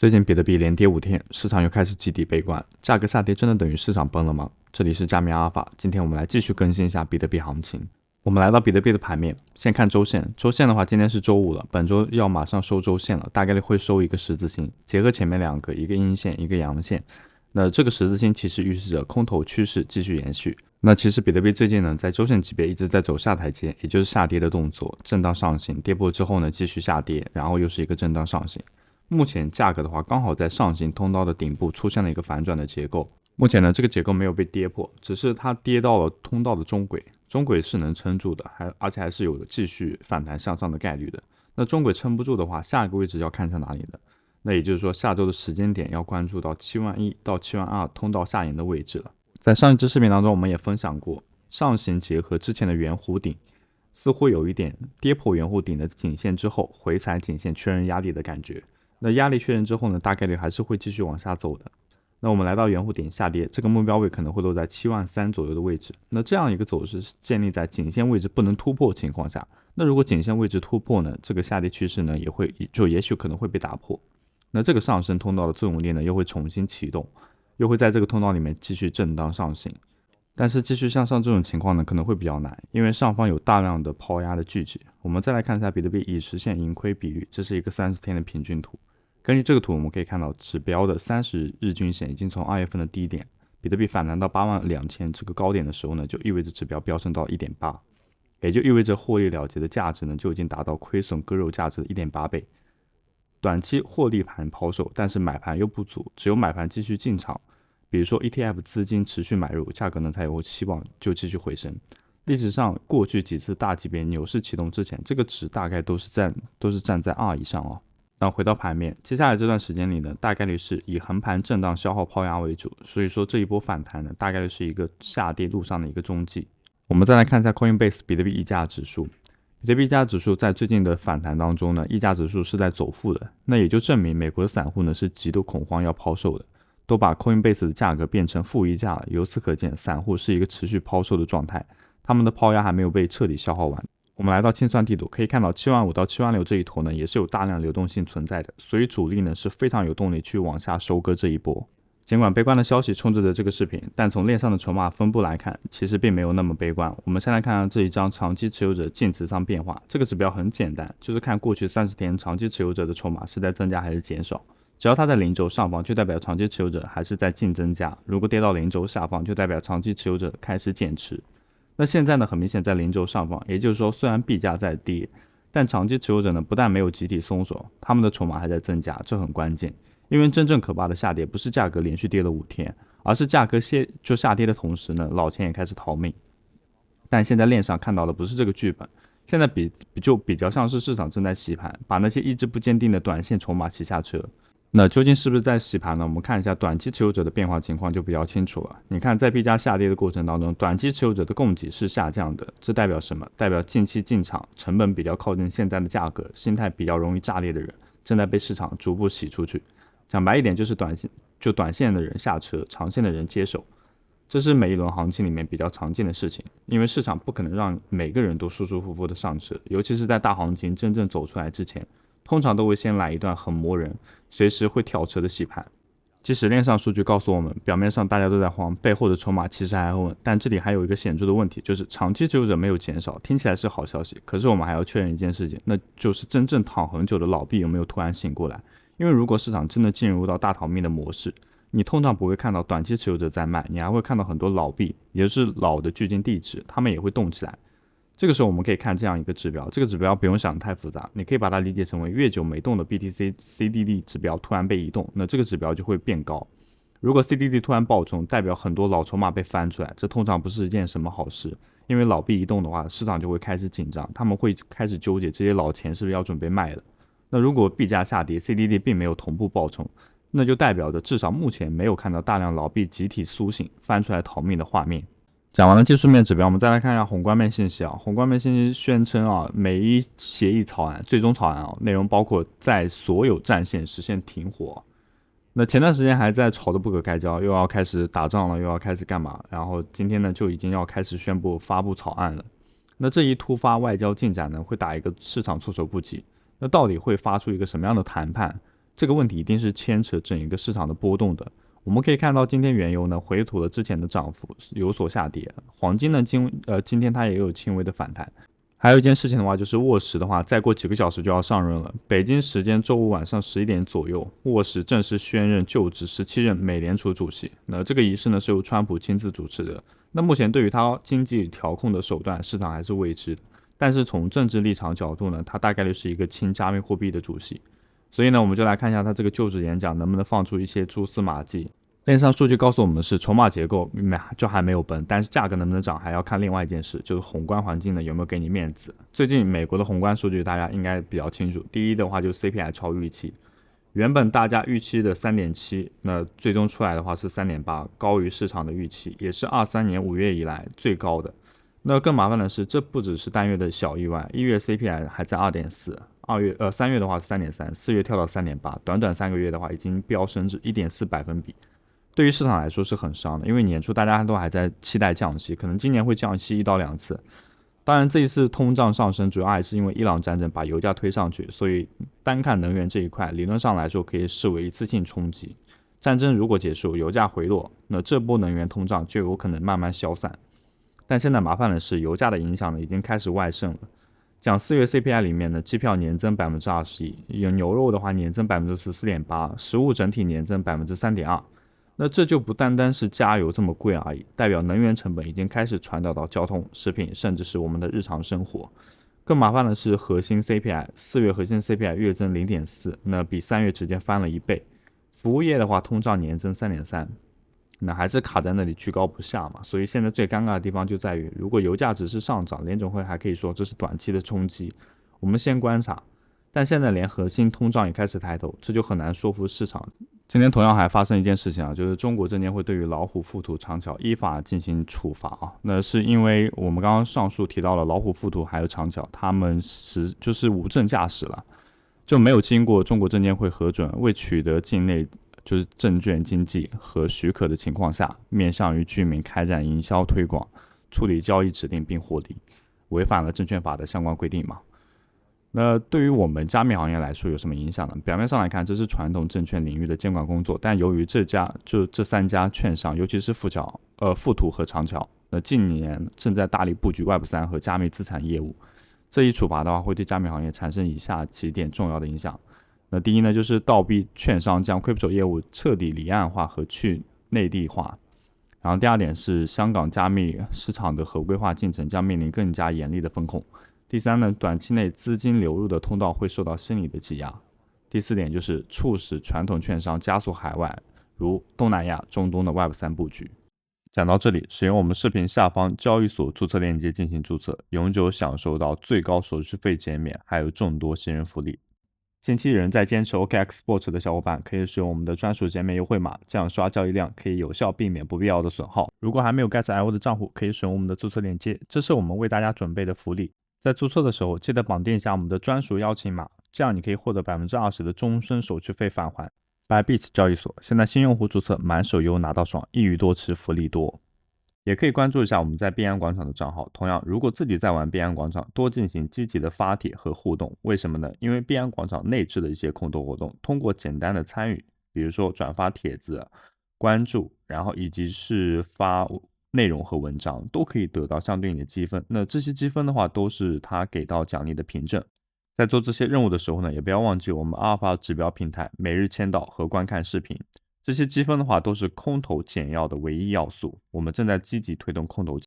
最近比特币连跌5天，市场又开始集体悲观，价格下跌真的等于市场崩了吗？这里是加密阿尔法，今天我们来继续更新一下比特币行情。我们来到比特币的盘面，先看周线。周线的话，今天是周五了，本周要马上收周线了，大概率会收一个十字星，结合前面两个，一个阴线，一个阳线。那这个十字星其实预示着空头趋势继续延续。那其实比特币最近呢，在周线级别一直在走下台阶，也就是下跌的动作，震荡上行，跌破之后呢，继续下跌，然后又是一个震荡上行。目前价格的话，刚好在上行通道的顶部出现了一个反转的结构。目前呢，这个结构没有被跌破，只是它跌到了通道的中轨，中轨是能撑住的，而且还是有继续反弹向上的概率的。那中轨撑不住的话，下一个位置要看向哪里呢？那也就是说，下周的时间点要关注到71000到72000通道下沿的位置了。在上一支视频当中，我们也分享过，上行结合之前的圆弧顶，似乎有一点跌破圆弧顶的颈线之后，回踩颈线确认压力的感觉。那压力确认之后呢，大概率还是会继续往下走的。那我们来到圆弧顶下跌，这个目标位可能会落在73000左右的位置。那这样一个走势是建立在颈线位置不能突破的情况下。那如果颈线位置突破呢，这个下跌趋势呢也许可能会被打破。那这个上升通道的作用力呢又会重新启动，又会在这个通道里面继续震荡上行。但是继续向上这种情况呢可能会比较难，因为上方有大量的抛压的聚集。我们再来看一下比特币已实现盈亏比率，这是一个30天的平均图。根据这个图，我们可以看到指标的30日均线已经从2月份的低点，比特币反弹到82000这个高点的时候呢，就意味着指标飙升到 1.8， 也就意味着获利了结的价值呢就已经达到亏损割肉价值的 1.8 倍。短期获利盘抛售，但是买盘又不足，只有买盘继续进场，比如说 ETF 资金持续买入，价格呢才有希望就继续回升。历史上过去几次大级别牛市启动之前，这个值大概都是站在2以上哦。那回到盘面，接下来这段时间里呢，大概率是以横盘震荡消耗抛压为主，所以说这一波反弹呢，大概率是一个下跌路上的一个中继。我们再来看一下 Coinbase 比特币溢价指数，比特币溢价指数在最近的反弹当中呢，溢价指数是在走负的，那也就证明美国的散户呢是极度恐慌要抛售的，都把 Coinbase 的价格变成负溢价了。由此可见，散户是一个持续抛售的状态，他们的抛压还没有被彻底消耗完。我们来到清算地图，可以看到75000到76000这一坨呢，也是有大量流动性存在的，所以主力呢是非常有动力去往下收割这一波。尽管悲观的消息充斥着这个视频，但从链上的筹码分布来看，其实并没有那么悲观。我们先来看看这一张长期持有者净持仓变化，这个指标很简单，就是看过去30天长期持有者的筹码是在增加还是减少。只要它在0轴上方，就代表长期持有者还是在净增加；如果跌到0轴下方，就代表长期持有者开始减持。那现在呢，很明显在0轴上方，也就是说，虽然币价在跌，但长期持有者呢不但没有集体松手，他们的筹码还在增加，这很关键。因为真正可怕的下跌不是价格连续跌了5天，而是价格下跌的同时呢，老钱也开始逃命。但现在链上看到的不是这个剧本，现在比较像是市场正在洗盘，把那些意志不坚定的短线筹码洗下车。那究竟是不是在洗盘呢？我们看一下短期持有者的变化情况就比较清楚了。你看，在币价下跌的过程当中，短期持有者的供给是下降的，这代表什么？代表近期进场成本比较靠近现在的价格，心态比较容易炸裂的人正在被市场逐步洗出去。讲白一点，就是短线的人下车，长线的人接手。这是每一轮行情里面比较常见的事情，因为市场不可能让每个人都舒舒服服的上车，尤其是在大行情真正走出来之前。通常都会先来一段很磨人，随时会跳车的洗盘。即使链上数据告诉我们，表面上大家都在慌，背后的筹码其实还稳，但这里还有一个显著的问题，就是长期持有者没有减少，听起来是好消息，可是我们还要确认一件事情，那就是真正躺很久的老币有没有突然醒过来。因为如果市场真的进入到大逃命的模式，你通常不会看到短期持有者在卖，你还会看到很多老币，也就是老的巨金地址，他们也会动起来。这个时候我们可以看这样一个指标，这个指标不用想太复杂，你可以把它理解成为越久没动的 BTC CDD 指标突然被移动，那这个指标就会变高。如果 CDD 突然爆冲，代表很多老筹码被翻出来，这通常不是一件什么好事，因为老币移动的话，市场就会开始紧张，他们会开始纠结这些老钱是不是要准备卖了。那如果币价下跌 CDD 并没有同步爆冲，那就代表着至少目前没有看到大量老币集体苏醒翻出来逃命的画面。讲完了技术面指标，我们再来看一下宏观面信息啊。宏观面信息宣称啊，每一协议草案、最终草案啊，内容包括在所有战线实现停火。那前段时间还在吵得不可开交，又要开始打仗了，又要开始干嘛？然后今天呢，就已经要开始宣布发布草案了。那这一突发外交进展呢，会打一个市场措手不及。那到底会发出一个什么样的谈判？这个问题一定是牵扯整一个市场的波动的。我们可以看到，今天原油呢回吐了之前的涨幅，有所下跌。黄金呢今天它也有轻微的反弹。还有一件事情的话，就是沃什的话，再过几个小时就要上任了。北京时间周五晚上11点左右，沃什正式宣任就职17任美联储主席。那这个仪式呢是由川普亲自主持的。那目前对于他经济调控的手段，市场还是未知的。但是从政治立场角度呢，他大概率是一个亲加密货币的主席。所以呢，我们就来看一下他这个就职演讲能不能放出一些蛛丝马迹。链上数据告诉我们的是，筹码结构就还没有崩，但是价格能不能涨还要看另外一件事，就是宏观环境呢有没有给你面子。最近美国的宏观数据大家应该比较清楚，第一的话就是 CPI 超预期，原本大家预期的 3.7， 那最终出来的话是 3.8， 高于市场的预期，也是23年5月以来最高的。那更麻烦的是，这不只是单月的小意外，1月 CPI 还在 2.4， 3月的话是 3.3， 4月跳到 3.8， 短短3个月的话已经飙升至 1.4 百分比。对于市场来说是很伤的，因为年初大家都还在期待降息，可能今年会降息1到2次。当然，这一次通胀上升主要还是因为伊朗战争把油价推上去，所以单看能源这一块，理论上来说可以视为一次性冲击。战争如果结束，油价回落，那这波能源通胀就有可能慢慢消散。但现在麻烦的是，油价的影响呢已经开始外渗了。讲4月 CPI 里面呢，机票年增21%，有牛肉的话年增14.8%，食物整体年增3.2%。那这就不单单是加油这么贵而已，代表能源成本已经开始传导到交通、食品，甚至是我们的日常生活。更麻烦的是核心 CPI， 4月核心 CPI 月增 0.4， 那比3月直接翻了1倍。服务业的话，通胀年增 3.3， 那还是卡在那里居高不下嘛。所以现在最尴尬的地方就在于，如果油价只是上涨，联总会还可以说这是短期的冲击，我们先观察。但现在连核心通胀也开始抬头，这就很难说服市场。今天同样还发生一件事情啊，就是中国证监会对于老虎、富途、长桥依法进行处罚啊。那是因为我们刚刚上述提到了老虎、富途还有长桥，他们就是无证驾驶了，就没有经过中国证监会核准，未取得境内就是证券经纪和许可的情况下，面向于居民开展营销推广、处理交易指令并获利，违反了证券法的相关规定嘛。那对于我们加密行业来说有什么影响呢？表面上来看，这是传统证券领域的监管工作，但由于这3家券商，尤其是富途和长桥，那近年正在大力布局 Web3 和加密资产业务，这一处罚的话，会对加密行业产生以下几点重要的影响。那第一呢，就是倒逼券商将 Crypto 业务彻底离岸化和去内地化。然后第二点是香港加密市场的合规化进程将面临更加严厉的风控。第三呢，短期内资金流入的通道会受到心理的挤压。第四点就是促使传统券商加速海外，如东南亚、中东的 Web3 布局。讲到这里，使用我们视频下方交易所注册链接进行注册，永久享受到最高手续费减免，还有众多新人福利。近期仍在坚持 OKX Sport 的小伙伴可以使用我们的专属减免优惠码，这样刷交易量可以有效避免不必要的损耗。如果还没有 Get.io 的账户，可以使用我们的注册链接，这是我们为大家准备的福利。在注册的时候，记得绑定一下我们的专属邀请码，这样你可以获得 20% 的终身手续费返还。Bybit 交易所现在新用户注册满手优拿到爽，一鱼多吃福利多。也可以关注一下我们在币安广场的账号。同样，如果自己在玩币安广场，多进行积极的发帖和互动。为什么呢？因为币安广场内置的一些空投活动，通过简单的参与，比如说转发帖子、关注，然后以及是发内容和文章，都可以得到相对应的积分。那这些积分的话，都是他给到奖励的凭证。在做这些任务的时候呢，也不要忘记我们阿尔法指标平台每日签到和观看视频。这些积分的话，都是空投简要的唯一要素。我们正在积极推动空投